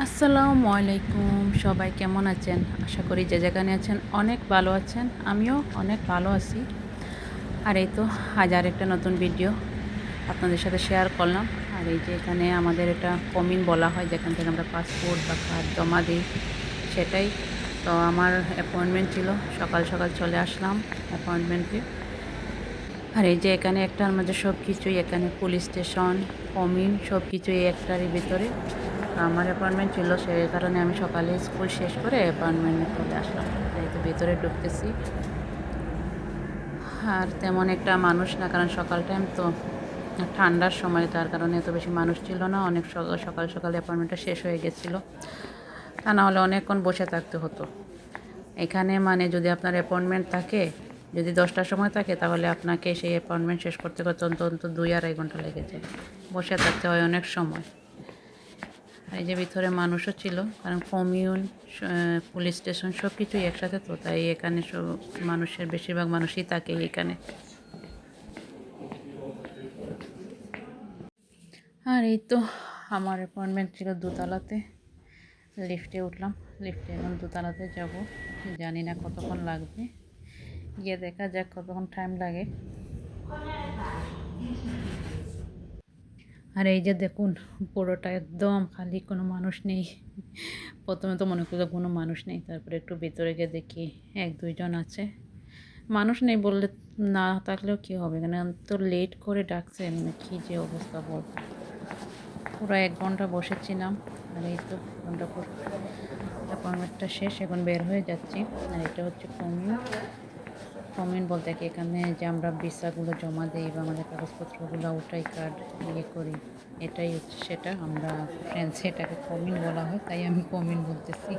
আসসালামু আলাইকুম, সবাই কেমন আছেন? আশা করি যে যেখানে আছেন অনেক ভালো আছেন। আমিও অনেক ভালো আছি। আর এই তো আজ আর একটা নতুন ভিডিও আপনাদের সাথে শেয়ার করলাম। আর এই যে এখানে আমাদের এটা কমিন বলা হয়, যেখান থেকে আমরা পাসপোর্ট বা কার্ড জমা দিই, সেটাই। তো আমার অ্যাপয়েন্টমেন্ট ছিল, সকাল সকাল চলে আসলাম অ্যাপয়েন্টমেন্টে। আর এই যে এখানে একটার মধ্যে সব কিছুই, এখানে পুলিশ স্টেশন, কমিন, সব কিছুই একটারই ভিতরে। তো আমার অ্যাপয়েন্টমেন্ট ছিল, সেই কারণে আমি সকালে স্কুল শেষ করে অ্যাপয়েন্টমেন্টে চলে আসলাম। এই তো ভিতরে ঢুকতেছি। আর তেমন একটা মানুষ না, কারণ সকাল টাইম তো, ঠান্ডার সময়, তার কারণে এত বেশি মানুষ ছিল না। অনেক সকাল সকাল অ্যাপয়েন্টমেন্টটা শেষ হয়ে গেছিলো, তা না হলে অনেকক্ষণ বসে থাকতে হতো এখানে। মানে যদি আপনার অ্যাপয়েন্টমেন্ট থাকে, যদি 10টার সময় থাকে, তাহলে আপনাকে সেই অ্যাপয়েন্টমেন্ট শেষ করতে করতে অন্তত 2-2.5 ঘন্টা লেগে যায়, বসে থাকতে হয় অনেক সময়। আর এই যে ভিতরে মানুষও ছিল, কারণ কমিউন, পুলিশ স্টেশন সব কিছুই একসাথে, তো তাই এখানে সব মানুষের বেশিরভাগ মানুষই থাকে এখানে। আর এই তো আমার অ্যাপয়েন্টমেন্ট ছিল দোতলাতে, লিফটে উঠলাম। লিফটে এখন দোতলাতে যাব, জানি না কতক্ষণ লাগবে, গিয়ে দেখা যাক কতক্ষণ টাইম লাগে। আর এই যে দেখুন, পুরোটা একদম খালি, কোনো মানুষ নেই। প্রথমে তো মনে করলো কোনো মানুষ নেই, তারপরে একটু ভেতরে গিয়ে দেখি 1-2 জন আছে। মানুষ নেই বললে, না থাকলেও কী হবে, কেন তো লেট করে ডাকছে, মানে কী যে অবস্থা বল। পুরো 1 ঘন্টা বসেছিলাম। আর এই তো ঘন্টা পর অ্যাপয়েন্টমেন্টটা শেষ, এখন বের হয়ে যাচ্ছি। আর এটা হচ্ছে কমিউন। কমিউন বলতে কি, এখানে যে আমরা ভিসাগুলো জমা দিই বা আমাদের কাগজপত্রগুলো ওটাই, কার্ড ইয়ে করি, এটাই হচ্ছে সেটা। আমরা ফ্রেন্ডসে এটাকে কমিউন বলা হয়, তাই আমি কমিউন বলতেছি।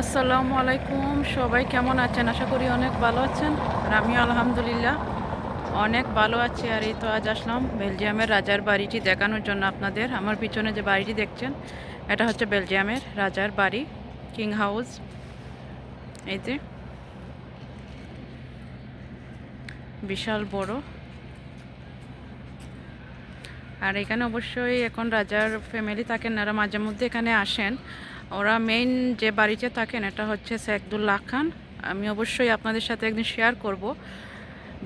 আসসালামু আলাইকুম, সবাই কেমন আছেন? আশা করি অনেক ভালো আছেন। আর আমিও আলহামদুলিল্লাহ অনেক ভালো আছি। আর এই তো আজ আসলাম বেলজিয়ামের রাজার বাড়িটি দেখানোর জন্য আপনাদের। আমার পিছনে যে বাড়িটি দেখছেন, এটা হচ্ছে বেলজিয়ামের রাজার বাড়ি, কিং হাউস। এই যে বিশাল বড়। আর এখানে অবশ্যই এখন রাজার ফ্যামিলি থাকেন, ওরা মাঝে মধ্যে এখানে আসেন। ওরা মেইন যে বাড়িতে থাকেন, এটা হচ্ছে শেখ আব্দুল্লাহ খান। আমি অবশ্যই আপনাদের সাথে একদিন শেয়ার করব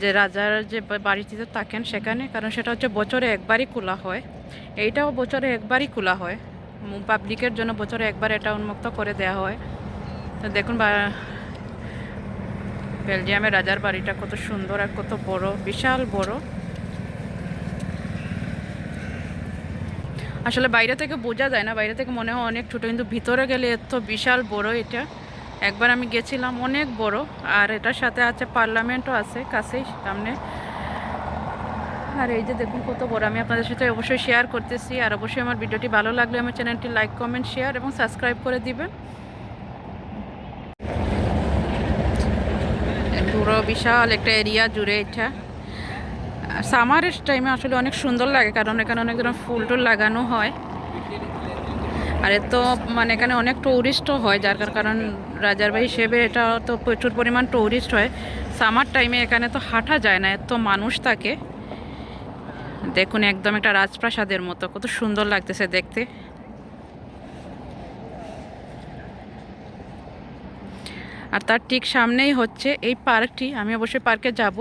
যে রাজার যে বাড়িটিতে থাকেন সেখানে, কারণ সেটা হচ্ছে বছরে একবারই খোলা হয়। এইটাও বছরে একবারই খোলা হয়, পাবলিকের জন্য বছরে একবার এটা উন্মুক্ত করে দেওয়া হয়। তো দেখুন বেলজিয়ামের রাজার বাড়িটা কত সুন্দর আর কত বড়, বিশাল বড়। আসলে বাইরে থেকে বোঝা যায় না, বাইরে থেকে মনে হয় অনেক ছোটো, কিন্তু ভিতরে গেলে এত বিশাল বড় এটা। একবার আমি গেছিলাম, অনেক বড়। আর এটার সাথে আছে পার্লামেন্টও আছে কাছেই সামনে। আর এই যে দেখুন কত বড়। আমি আপনাদের সাথে অবশ্যই শেয়ার করতেছি। আর অবশ্যই আমার ভিডিওটি ভালো লাগলে আমার চ্যানেলটি লাইক, কমেন্ট, শেয়ার এবং সাবস্ক্রাইব করে দিবেন। পুরো বিশাল একটা এরিয়া জুড়ে এটা। সামারের টাইমে আসলে অনেক সুন্দর লাগে, কারণ এখানে অনেক ধরনের ফুল টুল লাগানো হয়। আর এত মানে এখানে অনেক টুরিস্টও হয়, যার কারণ রাজার বাড়ি হিসেবে এটা তো প্রচুর পরিমাণ টুরিস্ট হয়। সামার টাইমে এখানে তো হাঁটা যায় না, এত মানুষ থাকে। দেখুন একদম একটা রাজপ্রাসাদের মতো, কত সুন্দর লাগতেছে দেখতে। আর তার ঠিক সামনেই হচ্ছে এই পার্কটি। আমি অবশ্যই পার্কে যাব।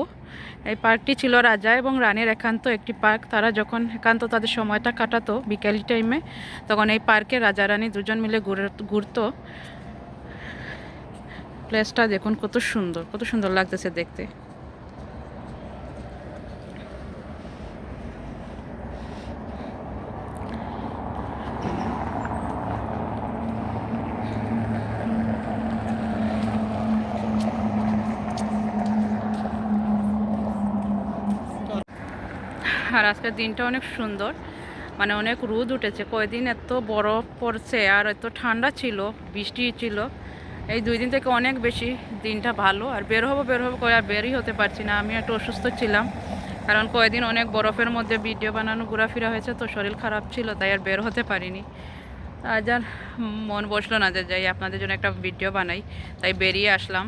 এই পার্কটি ছিল রাজা এবং রানীর একান্ত একটি পার্ক। তারা যখন একান্ত তাদের সময়টা কাটাতো বিকেল টাইমে, তখন এই পার্কে রাজা রানী দুজন মিলে ঘুরতো। প্লেসটা দেখুন কত সুন্দর, কত সুন্দর লাগতেছে দেখতে। আর আজকের দিনটা অনেক সুন্দর, মানে অনেক রোদ উঠেছে। কয়দিন এত বরফ পড়ছে আর এত ঠান্ডা ছিল, বৃষ্টি ছিল। এই 2 দিন থেকে অনেক বেশি দিনটা ভালো। আর বের হবো করে আর বেরই হতে পারছি না। আমি একটু অসুস্থ ছিলাম, কারণ কয়েকদিন অনেক বরফের মধ্যে ভিডিও বানানো ঘোরাফেরা হয়েছে, তো শরীর খারাপ ছিল, তাই আর বের হতে পারিনি। আজ আর মন বসলো না যে যাই আপনাদের জন্য একটা ভিডিও বানাই, তাই বেরিয়ে আসলাম।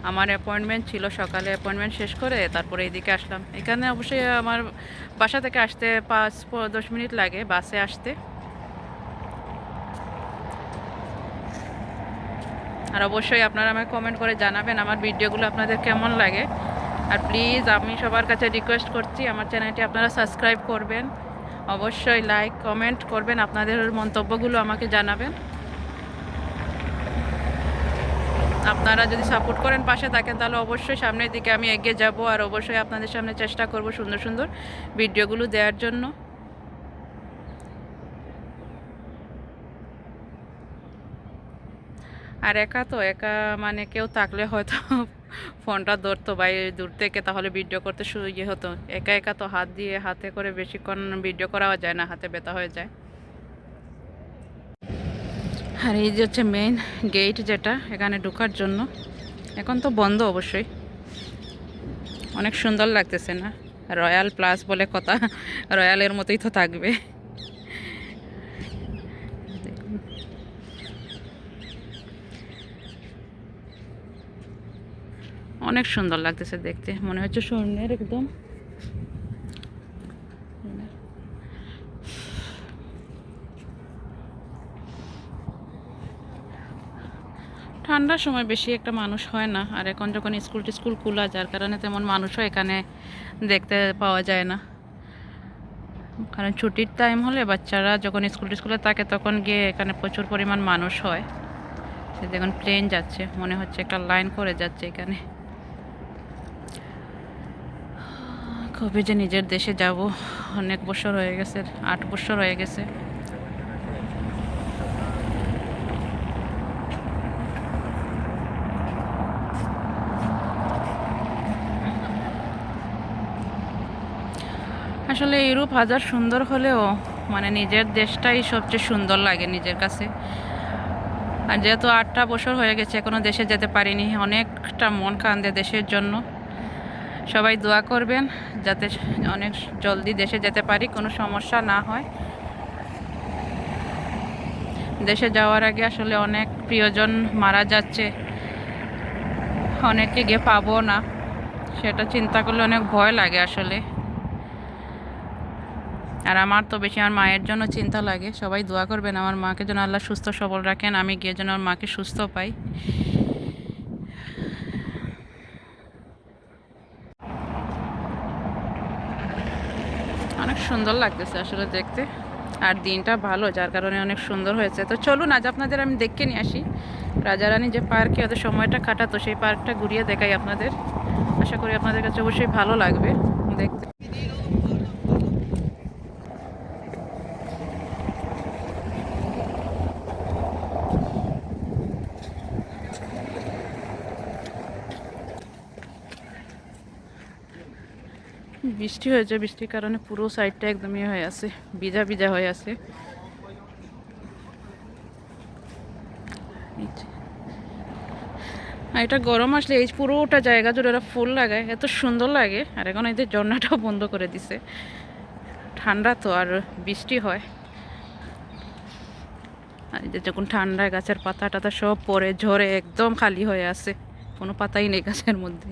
আমার অ্যাপয়েন্টমেন্ট ছিল সকালে, অ্যাপয়েন্টমেন্ট শেষ করে তারপরে এইদিকে আসলাম। এখানে অবশ্যই আমার বাসা থেকে আসতে 5-10 মিনিট লাগে বাসে আসতে। আর অবশ্যই আপনারা আমাকে কমেন্ট করে জানাবেন আমার ভিডিওগুলো আপনাদের কেমন লাগে। আর প্লিজ আমি সবার কাছে রিকোয়েস্ট করছি, আমার চ্যানেলটি আপনারা সাবস্ক্রাইব করবেন, অবশ্যই লাইক কমেন্ট করবেন, আপনাদের মন্তব্যগুলো আমাকে জানাবেন। আপনারা যদি সাপোর্ট করেন, পাশে থাকেন, তাহলে অবশ্যই সামনের দিকে আমি এগিয়ে যাব। আর অবশ্যই আপনাদের সামনে চেষ্টা করব সুন্দর সুন্দর ভিডিওগুলো দেওয়ার জন্য। আর একা মানে কেউ থাকলে হয়তো ফোনটা ধরতো বা দূর থেকে, তাহলে ভিডিও করতে ইয়ে হতো। একা তো হাতে করে বেশিক্ষণ ভিডিও করা যায় না, হাতে ব্যথা হয়ে যায়। আর এই যে হচ্ছে মেইন গেট, যেটা এখানে ঢোকার জন্য। এখন তো বন্ধ অবশ্যই। অনেক সুন্দর লাগতেছে না? রয়্যাল প্লাস বলে কথা, রয়্যালের মতোই তো থাকবে। অনেক সুন্দর লাগতেছে দেখতে, মনে হচ্ছে স্বর্ণের একদম। ঠান্ডার সময় বেশি একটা মানুষ হয় না, আর এখন যখন স্কুল খোলা, যার কারণে তেমন মানুষও এখানে দেখতে পাওয়া যায় না। কারণ ছুটির টাইম হলে বাচ্চারা যখন স্কুলে থাকে, তখন গিয়ে এখানে প্রচুর পরিমাণ মানুষ হয়। দেখুন প্লেন যাচ্ছে, মনে হচ্ছে একটা লাইন করে যাচ্ছে এখানে। কবে যে নিজের দেশে যাব, অনেক বছর হয়ে গেছে, 8 বছর হয়ে গেছে। আসলে ইউরোপ হাজার সুন্দর হলেও মানে নিজের দেশটাই সবচেয়ে সুন্দর লাগে নিজের কাছে। আর যেহেতু 8টা বছর হয়ে গেছে, এখনও দেশে যেতে পারিনি, অনেকটা মন কান্দে দেশের জন্য। সবাই দোয়া করবেন যাতে অনেক জলদি দেশে যেতে পারি, কোনো সমস্যা না হয়। দেশে যাওয়ার আগে আসলে অনেক প্রিয়জন মারা যাচ্ছে, অনেককে গিয়ে পাবো না, সেটা চিন্তা করলে অনেক ভয় লাগে আসলে। আর আমার তো বেশি আমার মায়ের জন্য চিন্তা লাগে। সবাই দোয়া করবেন আমার মাকে যেন আল্লাহ সুস্থ সবল রাখেন, আমি গিয়ে যেন আমার মাকে সুস্থ পাই। সুন্দর লাগতেছে আসলে দেখতে, আর দিনটা ভালো যার কারণে অনেক সুন্দর হয়েছে। তো চলুন আজ আপনাদের আমি দেখে নিয়ে আসি রাজারানী যে পার্কে ওদের সময়টা কাটাতো, সেই পার্কটা ঘুরিয়ে দেখাই আপনাদের। আশা করি আপনাদের কাছে অবশ্যই ভালো লাগবে দেখতে। বৃষ্টি হয়েছে, বৃষ্টির কারণে পুরো সাইডটা একদমই হয়ে আছে, ভিজা ভিজা হয়ে আছে। আর এটা গরম আসলে এই পুরোটা জায়গা জুড়ে ওরা ফুল লাগায়, এত সুন্দর লাগে। আর এখন এদের ঝর্ণাটাও বন্ধ করে দিছে, ঠান্ডা তো আর বৃষ্টি হয়। আর এই যে যখন ঠান্ডায় গাছের পাতা টাতা সব পরে ঝরে একদম খালি হয়ে আছে, কোনো পাতাই নেই গাছের মধ্যে।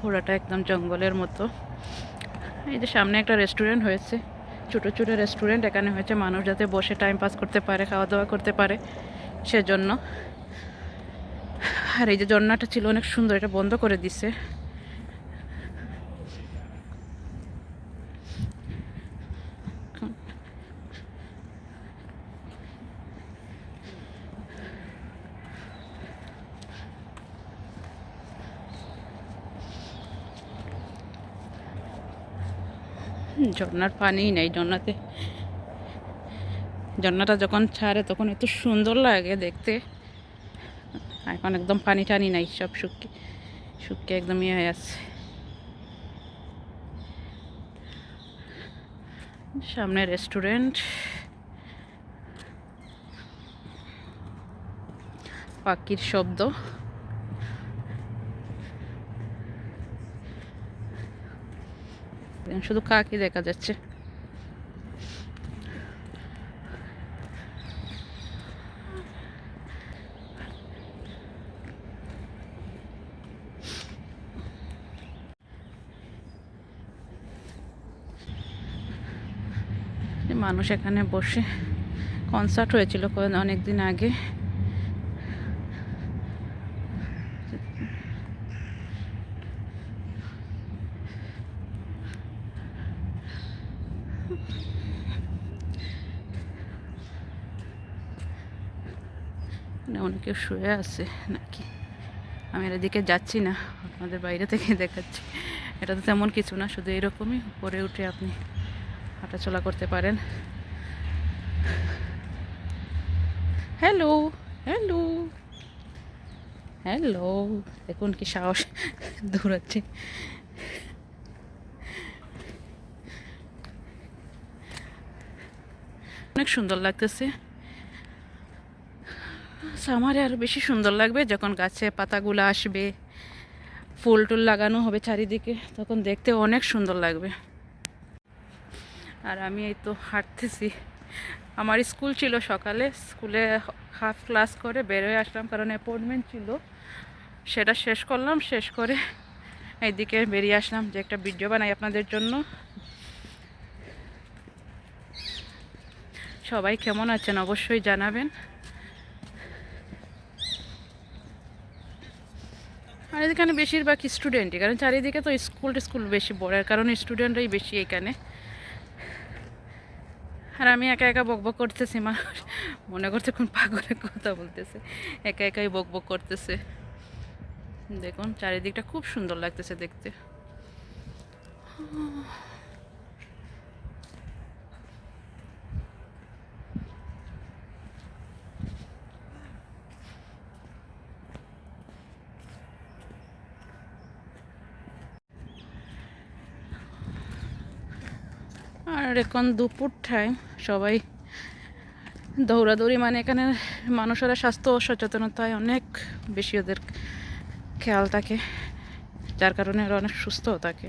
পুরোটা একদম জঙ্গলের মতো। এই যে সামনে একটা রেস্টুরেন্ট হয়েছে, ছোটো ছোটো রেস্টুরেন্ট এখানে হয়েছে, মানুষ যাতে বসে টাইম পাস করতে পারে, খাওয়া দাওয়া করতে পারে সেজন্য। আর এই যে ঝর্ণাটা ছিল অনেক সুন্দর, এটা বন্ধ করে দিছে। ঝর্ণার পানিই নেই ঝর্ণাতে, ঝর্ণাটা যখন ছাড়ে তখন এত সুন্দর লাগে দেখতে। এখন একদম পানি টানি নাই, সব শুকিয়ে শুকিয়ে একদম ইয়ে হয়ে আছে। সামনে রেস্টুরেন্ট, পাখির শব্দ। শুধু কাকই দেখা যাচ্ছে। মানুষ এখানে বসে, কনসার্ট হয়েছিল অনেক দিন আগে। অনেকে শুয়ে আছে নাকি, আমি এর দিকে যাচ্ছি না, আপনাদের বাইরে থেকে দেখাচ্ছি। এটা তো তেমন কিছু না, শুধু এরকমই উপরে উঠে আপনি হাঁটাচলা করতে পারেন। হ্যালো হ্যালো হ্যালো, দেখুন কি সাহস, দৌড়াচ্ছে। অনেক সুন্দর লাগতেছে। সামারে আরও বেশি সুন্দর লাগবে যখন গাছে পাতাগুলো আসবে, ফুল টুল লাগানো হবে চারিদিকে, তখন দেখতে অনেক সুন্দর লাগবে। আর আমি এই তো হাঁটতেছি। আমার স্কুল ছিল সকালে, স্কুলে হাফ ক্লাস করে বেরোয় আসলাম কারণ অ্যাপয়েন্টমেন্ট ছিল, সেটা শেষ করলাম, শেষ করে এইদিকে বেরিয়ে আসলাম যে একটা ভিডিও বানাই আপনাদের জন্য। সবাই কেমন আছেন অবশ্যই জানাবেন। আর এখানে বেশিরভাগ স্টুডেন্টই, কারণ চারিদিকে তো স্কুল বেশি বড়, কারণ স্টুডেন্টরাই বেশি এখানে। আর আমি একা একা বকবক করতেছি, মানুষ মনে করতে কোন পাগলের কথা বলতেছে, একা একাই বকবক করতেছে। দেখুন চারিদিকটা খুব সুন্দর লাগতেছে দেখতে। আর এখন দুপুর টাইম, সবাই দৌড়াদৌড়ি, মানে এখানে মানুষেরা স্বাস্থ্য সচেতনতায় অনেক বেশি ওদের খেয়াল থাকে, যার কারণে ওরা অনেক সুস্থও থাকে।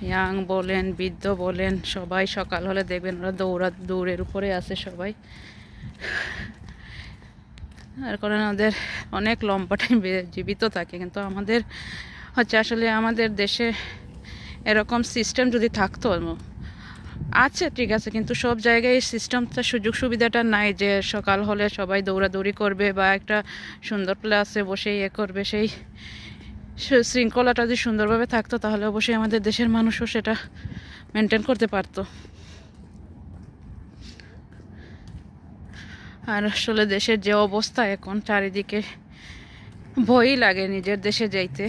ইয়াং বলেন বৃদ্ধ বলেন, সবাই সকাল হলে দেখবেন ওরা দৌড়ের উপরে আছে সবাই। আর কারণে ওদের অনেক লম্বা টাইম জীবিত থাকে। কিন্তু আমাদের হচ্ছে আসলে আমাদের দেশে এরকম সিস্টেম যদি থাকতো, আছে ঠিক আছে, কিন্তু সব জায়গায় এই সিস্টেমটা সুযোগ সুবিধাটা নাই যে সকাল হলে সবাই দৌড়াদৌড়ি করবে বা একটা সুন্দর প্লেসে বসে ইয়ে করবে। সেই শৃঙ্খলাটা যদি সুন্দরভাবে থাকতো তাহলে অবশ্যই আমাদের দেশের মানুষও সেটা মেনটেন করতে পারতো। আর আসলে দেশের যে অবস্থা এখন, চারিদিকে ভয়ই লাগে নিজের দেশে যাইতে।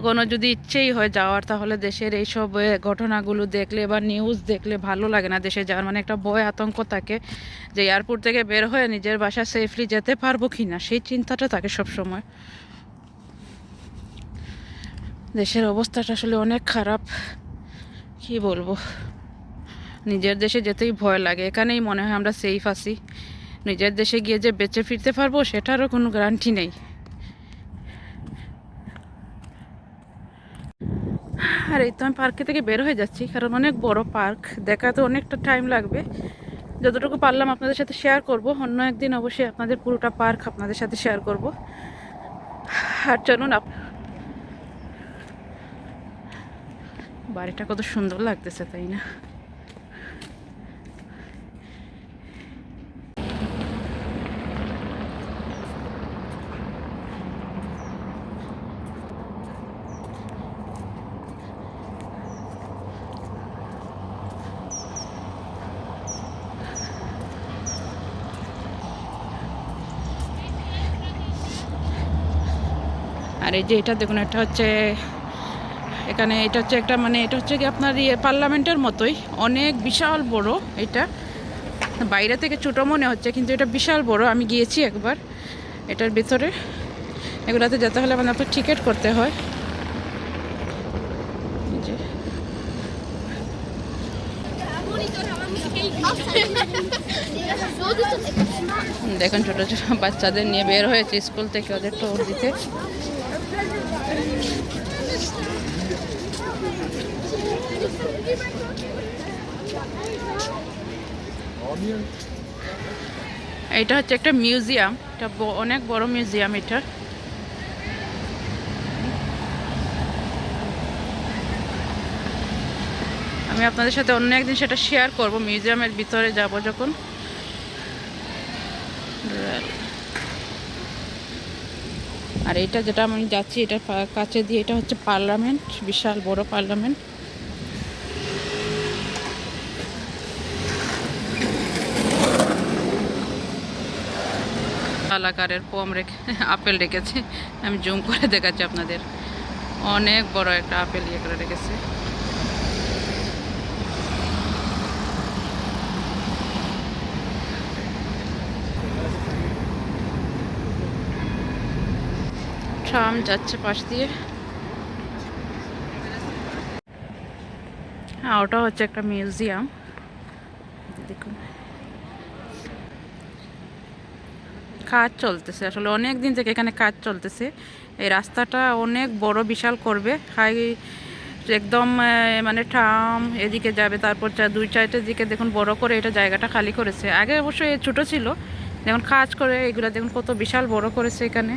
কোনো যদি ইচ্ছেই হয় যাওয়ার, তাহলে দেশের এইসব ঘটনাগুলো দেখলে বা নিউজ দেখলে ভালো লাগে না দেশে যাওয়ার। মানে একটা ভয় আতঙ্ক থাকে যে এয়ারপোর্ট থেকে বের হয়ে নিজের বাসা সেফলি যেতে পারবো কি না, সেই চিন্তাটা থাকে সব সময়। দেশের অবস্থাটা আসলে অনেক খারাপ, কি বলবো। নিজের দেশে যেতেই ভয় লাগে, এখানেই মনে হয় আমরা সেফ আছি। নিজের দেশে গিয়ে যে বেঁচে ফিরতে পারবো সেটারও কোনো গ্যারান্টি নেই। আর এই তো আমি পার্কে থেকে বের হয়ে যাচ্ছি, কারণ অনেক বড় পার্ক, দেখাতে অনেকটা টাইম লাগবে। যতটুকু পারলাম আপনাদের সাথে শেয়ার করব, অন্য একদিন অবশ্যই আপনাদের পুরোটা পার্ক আপনাদের সাথে শেয়ার করব। আর চলুন, বাড়িটা কত সুন্দর লাগতেছে তাই না? আর এই যে এটা দেখুন, এটা হচ্ছে এখানে, এটা হচ্ছে একটা, মানে এটা হচ্ছে কি আপনার পার্লামেন্টের মতোই, অনেক বিশাল বড়। এটা বাইরে থেকে ছোটো মনে হচ্ছে, কিন্তু এটা বিশাল বড়। আমি গিয়েছি একবার এটার ভিতরে। এগুলাতে যেতে হলে মানে আপনার টিকিট করতে হয়। যে দেখুন, ছোটো ছোটো বাচ্চাদের নিয়ে বের হয়েছে স্কুল থেকে ওদের টোর দিতে। এটা হচ্ছে একটা মিউজিয়াম, এটা অনেক বড় মিউজিয়াম। এটা আমি আপনাদের সাথে অন্য একদিন সেটা শেয়ার করব, মিউজিয়ামের ভিতরে যাব যখন। আর এটা যেটা আমি যাচ্ছি, এটা কাছে দিয়ে, এটা হচ্ছে পার্লামেন্ট, বিশাল বড় পার্লামেন্ট। আকারের পম রেখে আপেল রেখেছে, আমি জুম করে দেখাচ্ছি আপনাদের। অনেক বড় একটা আপেল ইয়ে করে রেখেছে। ট্রাম যাচ্ছে পাশ দিয়ে। হ্যাঁ, ওটা হচ্ছে একটা মিউজিয়াম। দেখুন, কাজ চলতেছে আসলে অনেক দিন থেকে এখানে কাজ চলতেছে। এই রাস্তাটা অনেক বড়, বিশাল করবে। হাই একদম, মানে ট্রাম এদিকে যাবে, তারপর দুই চারটের দিকে দেখুন বড় করে এটা জায়গাটা খালি করেছে। আগে অবশ্যই ছোট ছিল, দেখুন কাজ করে এগুলো দেখুন কত বিশাল বড় করেছে এখানে।